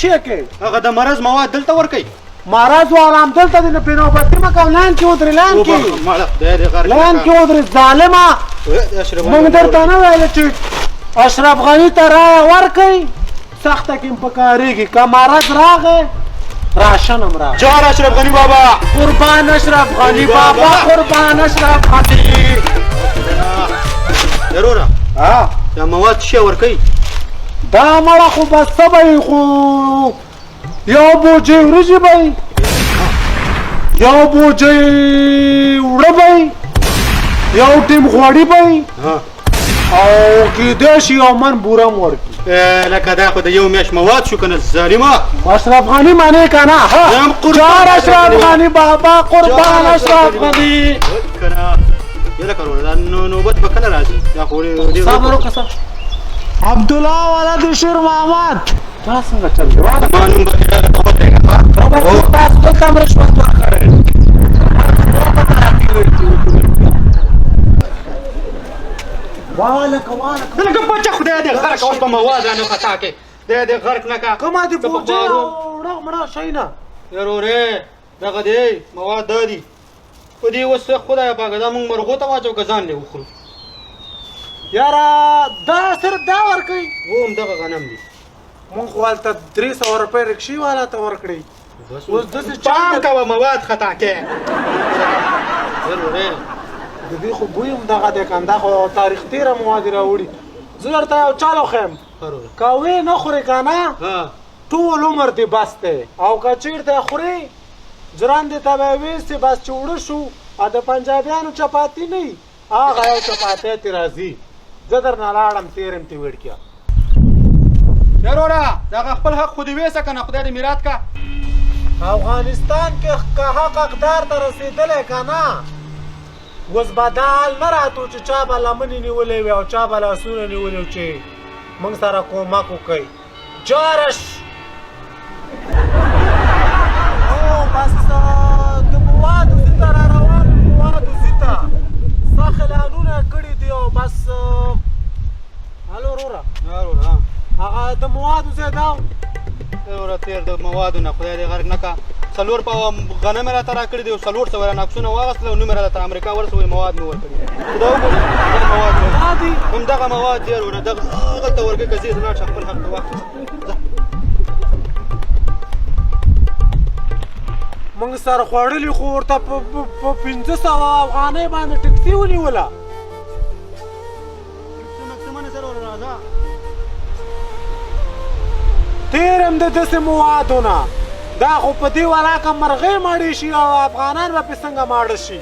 شي کې هغه د مرض مواد دلته ورکوي مرض والا هم دلته دی نو بېنوبتي مه کوه لاین کې ودرې لاین کې لاین کې ودرې ظالمه موږ درته نه ویل چې اشرف غني ته رایه ورکئ سخته کې په کارېږي که مرض راغی راشن هم راغی جار اشرف غني بابا قربان اشرف غني بابا قربان اشرف غني ضروره دا مواد شی ورکوي دا مړه خو بس څه به یې خو یو بوجۍ وریجې به یې یو بوجۍ وړه به یې یو ټیم غوړي به یې او کېدای شي یو من بوره هم ورکړي لکه دا خو د یو میاشت مواد شو که نه ظالمه اشرف غني منې که نه جار اشرف غني بابا قربان اشرف غني که نه یاله کروله دا نوبت به کله راځي دا خو صبر وکړه عبدالله ولد شیر محمد دا څنګه چل دی ما نوم به کېږه تاسو خپل کم رشوت ورکړی والکه لکه بچه خدای دې غرق اوس په مواد رانه خطا کې دی دې غرق نه کا کومه دې بوجۍ او وړه مړه شی نه ضرورې دغه دی مواد دا دي په دې اوس خدای پاکه دا موږ مرغو ته واچو که ځان دې وخورو یاره دا صرف دا ورکوي و هم دغه غنم دي مونږ خو هلته 300 روپۍ رکشې والا ته ورکړئ اوس داسې پام کوه مواد خطا کې ضرورې د دې خو بوی هم دغه دی کنه دا خو تاریخ تېره مواد یې راوړي زه درته یو چال وښیم که وې نه خورې که نه ټول عمر دې بس دی او که چېرته خورې ژرندې ته به یې ویستې بس چې وړه شو او د پنجابیانو چپاتي نه وي هغه یو چپاتی تې راځي زه درنه لاړم تېرم تې وړکیا ضروره دغه خپل حق خو دې ویسه که نه خدای دې میرات که افغانستان کې که حق حقدار ته رسېدلی که نه اوس به دا حال نه راتو چې چا به لمنې نیولې وي او چا به لاسونه نیولي وو چې موږ سره کومک وکوي جارش او بس د موادو زي ته را روان موادو زي ته ستا خلانونه کړي دي او بس هلو وروره هغه د موادو ځای دا ضروره تېر د موادو نه خدای دې غرق نه که 4 پاوه غنم یې راته راکړي دي او 400 یې رانه عکسونه واخیستل او نوم یې راته امریکا ورسوي مواد مې ورکړي دا وګوره مواد همدغه مواد دی ورونه دغه هغلته ورکوي که زه لاړ شه خپل حق ته واخلم موږ سره خوړلي خو ورته په 500 افغانۍ باندې ټکسي ونیوله تېرم د داسې موادو نه دا خو په دې ولاکه مرغۍ مړې شي او افغانان به پې څنګه ماړه شي